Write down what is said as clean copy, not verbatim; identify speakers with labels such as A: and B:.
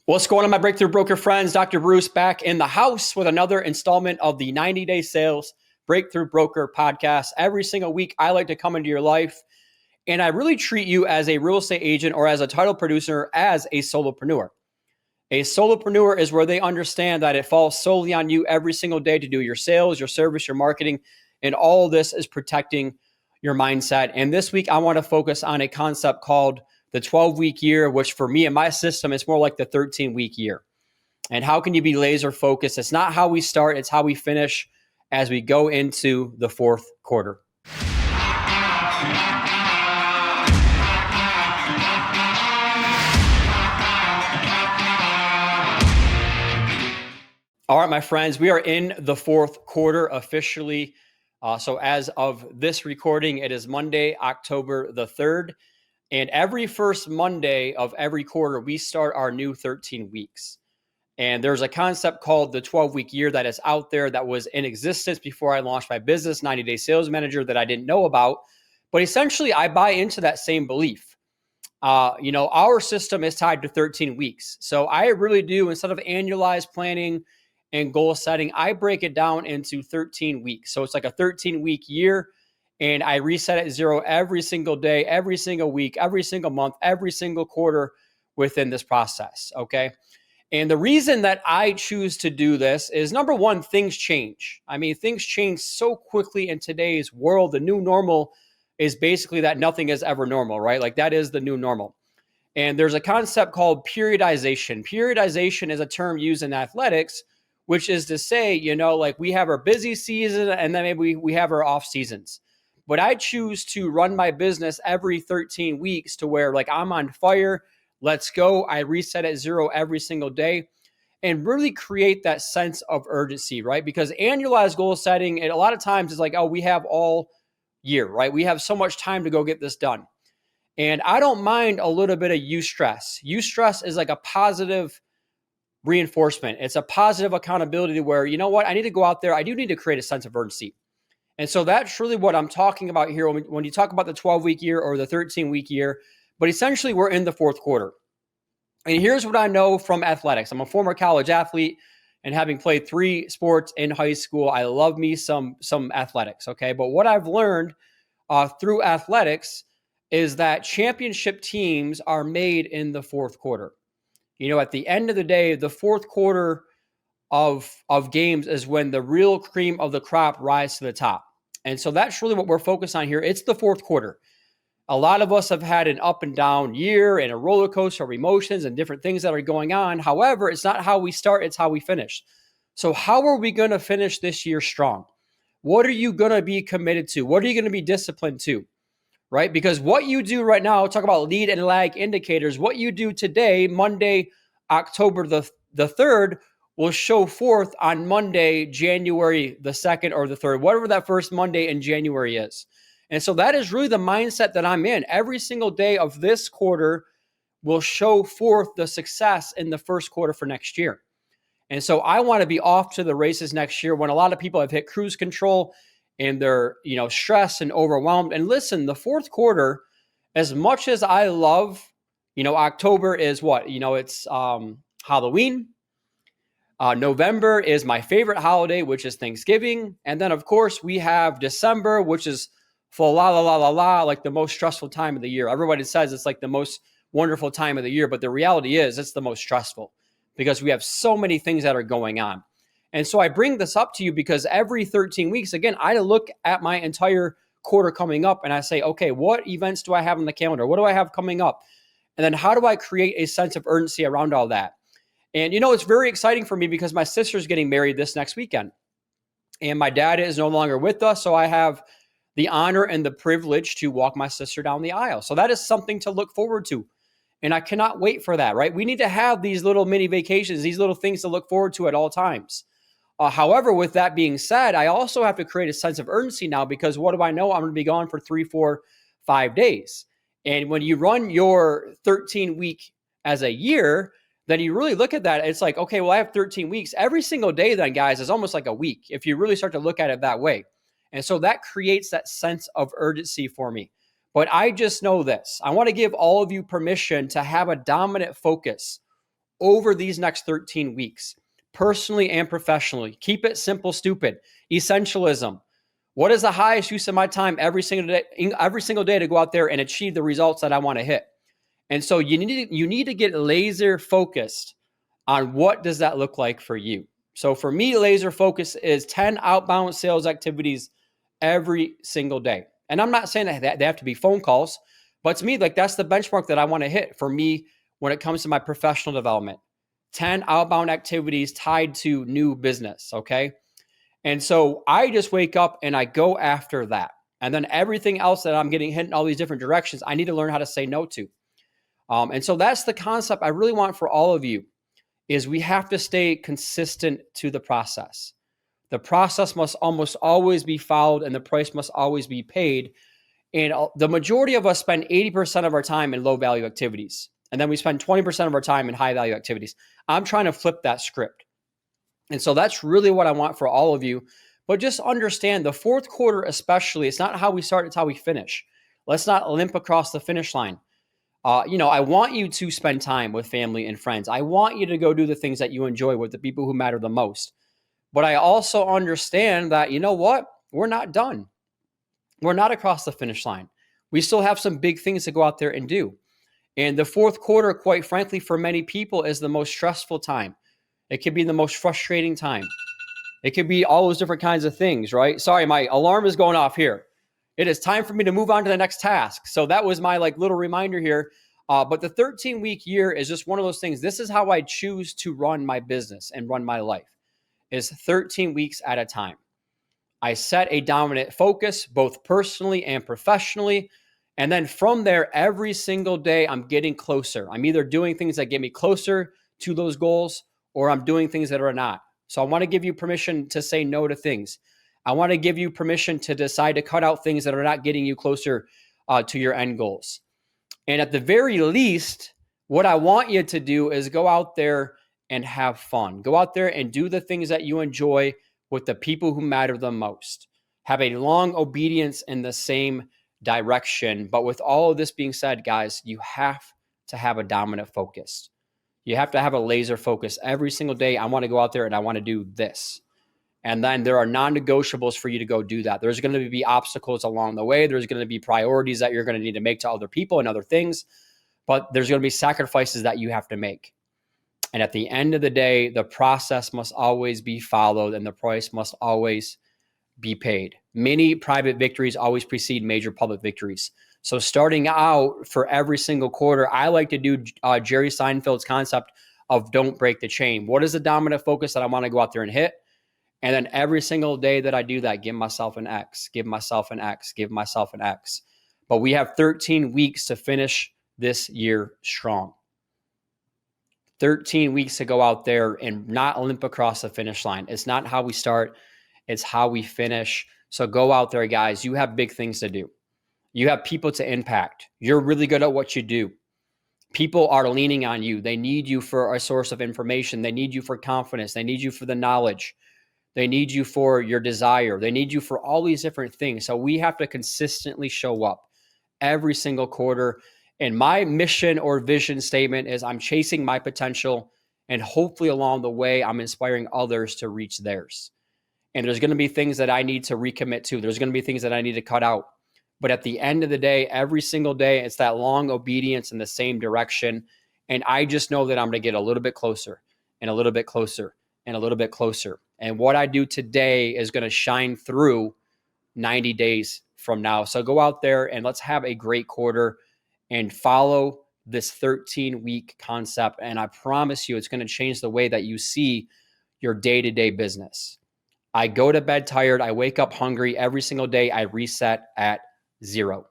A: What's going on, my Breakthrough Broker friends? Dr. Bruce back in the house with another installment of the 90-Day Sales Breakthrough Broker podcast. Every single week, I like to come into your life and I really treat you as a real estate agent or as a title producer as a solopreneur. A solopreneur is where they understand that it falls solely on you every single day to do your sales, your service, your marketing, and all this is protecting your mindset. And this week, I want to focus on a concept called the 12-week year, which for me and my system, it's more like the 13-week year. And how can you be laser focused? It's not how we start, it's how we finish as we go into the fourth quarter. All right, my friends, we are in the fourth quarter officially. So as of this recording, it is Monday, October the 3rd. And every first Monday of every quarter, we start our new 13 weeks. And there's a concept called the 12-week year that is out there that was in existence before I launched my business, 90-Day Sales Manager, that I didn't know about. But essentially, I buy into that same belief. Our system is tied to 13 weeks. So I really do, instead of annualized planning and goal setting, I break it down into 13 weeks. So it's like a 13-week year. And I reset at zero every single day, every single week, every single month, every single quarter within this process, okay? And the reason that I choose to do this is, number one, things change. I mean, things change so quickly in today's world. The new normal is basically that nothing is ever normal, right? Like that is the new normal. And there's a concept called periodization. Periodization is a term used in athletics, which is to say, like we have our busy season and then maybe we have our off seasons. But I choose to run my business every 13 weeks to where like I'm on fire. Let's go. I reset at zero every single day and really create that sense of urgency, right? Because annualized goal setting, a lot of times is like, oh, we have all year, right? We have so much time to go get this done. And I don't mind a little bit of eustress. Eustress is like a positive reinforcement. It's a positive accountability where, you know what? I need to go out there. I do need to create a sense of urgency. And so that's really what I'm talking about here when you talk about the 12-week year or the 13-week year. But essentially, we're in the fourth quarter. And here's what I know from athletics. I'm a former college athlete, and having played 3 sports in high school, I love me some athletics, okay? But what I've learned through athletics is that championship teams are made in the fourth quarter. At the end of the day, the fourth quarter of games is when the real cream of the crop rise to the top. And so that's really what we're focused on here. It's the fourth quarter. A lot of us have had an up and down year and a roller coaster of emotions and different things that are going on. However, it's not how we start, it's how we finish. So how are we going to finish this year strong? What are you going to be committed to? What are you going to be disciplined to? Right? Because what you do right now, talk about lead and lag indicators, what you do today, Monday, October the 3rd, will show forth on Monday, January the 2nd or the 3rd, whatever that first Monday in January is. And so that is really the mindset that I'm in. Every single day of this quarter will show forth the success in the first quarter for next year. And so I want to be off to the races next year when a lot of people have hit cruise control and they're, stressed and overwhelmed. And listen, the fourth quarter, as much as I love, October is what? It's Halloween. November is my favorite holiday, which is Thanksgiving. And then, of course, we have December, which is full like the most stressful time of the year. Everybody says it's like the most wonderful time of the year, but the reality is it's the most stressful because we have so many things that are going on. And so I bring this up to you because every 13 weeks, again, I look at my entire quarter coming up and I say, okay, what events do I have on the calendar? What do I have coming up? And then how do I create a sense of urgency around all that? And, it's very exciting for me because my sister's getting married this next weekend. And my dad is no longer with us. So I have the honor and the privilege to walk my sister down the aisle. So that is something to look forward to. And I cannot wait for that, right? We need to have these little mini vacations, these little things to look forward to at all times. However, with that being said, I also have to create a sense of urgency now because what do I know? I'm going to be gone for 3, 4, 5 days. And when you run your 13-week as a year, then you really look at that. It's like, okay, well, I have 13 weeks. Every single day then, guys, is almost like a week if you really start to look at it that way. And so that creates that sense of urgency for me. But I just know this. I want to give all of you permission to have a dominant focus over these next 13 weeks, personally and professionally. Keep it simple, stupid. Essentialism. What is the highest use of my time every single day to go out there and achieve the results that I want to hit? And so you need to get laser focused on what does that look like for you. So for me, laser focus is 10 outbound sales activities every single day. And I'm not saying that they have to be phone calls, but to me, like that's the benchmark that I want to hit for me when it comes to my professional development. 10 outbound activities tied to new business, okay? And so I just wake up and I go after that. And then everything else that I'm getting hit in all these different directions, I need to learn how to say no to. And so that's the concept I really want for all of you is we have to stay consistent to the process. The process must almost always be followed and the price must always be paid. And the majority of us spend 80% of our time in low value activities. And then we spend 20% of our time in high value activities. I'm trying to flip that script. And so that's really what I want for all of you. But just understand the fourth quarter, especially, it's not how we start, it's how we finish. Let's not limp across the finish line. I want you to spend time with family and friends. I want you to go do the things that you enjoy with the people who matter the most. But I also understand that, you know what? We're not done. We're not across the finish line. We still have some big things to go out there and do. And the fourth quarter, quite frankly, for many people is the most stressful time. It could be the most frustrating time. It could be all those different kinds of things, right? Sorry, my alarm is going off here. It is time for me to move on to the next task. So that was my little reminder here. But the 13-week year is just one of those things. This is how I choose to run my business and run my life, is 13 weeks at a time. I set a dominant focus, both personally and professionally. And then from there, every single day, I'm getting closer. I'm either doing things that get me closer to those goals or I'm doing things that are not. So I want to give you permission to say no to things. I want to give you permission to decide to cut out things that are not getting you closer to your end goals. And at the very least, what I want you to do is go out there and have fun. Go out there and do the things that you enjoy with the people who matter the most. Have a long obedience in the same direction. But with all of this being said, guys, you have to have a dominant focus. You have to have a laser focus every single day. I want to go out there and I want to do this. And then there are non-negotiables for you to go do that. There's going to be obstacles along the way. There's going to be priorities that you're going to need to make to other people and other things. But there's going to be sacrifices that you have to make. And at the end of the day, the process must always be followed and the price must always be paid. Many private victories always precede major public victories. So starting out for every single quarter, I like to do Jerry Seinfeld's concept of don't break the chain. What is the dominant focus that I want to go out there and hit? And then every single day that I do that, give myself an X, give myself an X, give myself an X. But we have 13 weeks to finish this year strong. 13 weeks to go out there and not limp across the finish line. It's not how we start, it's how we finish. So go out there, guys. You have big things to do. You have people to impact. You're really good at what you do. People are leaning on you. They need you for a source of information. They need you for confidence. They need you for the knowledge. They need you for your desire. They need you for all these different things. So we have to consistently show up every single quarter. And my mission or vision statement is I'm chasing my potential, and hopefully along the way, I'm inspiring others to reach theirs. And there's going to be things that I need to recommit to. There's going to be things that I need to cut out. But at the end of the day, every single day, it's that long obedience in the same direction. And I just know that I'm going to get a little bit closer and a little bit closer and a little bit closer. And what I do today is going to shine through 90 days from now. So go out there and let's have a great quarter and follow this 13-week concept. And I promise you, it's going to change the way that you see your day-to-day business. I go to bed tired. I wake up hungry every single day. I reset at 0.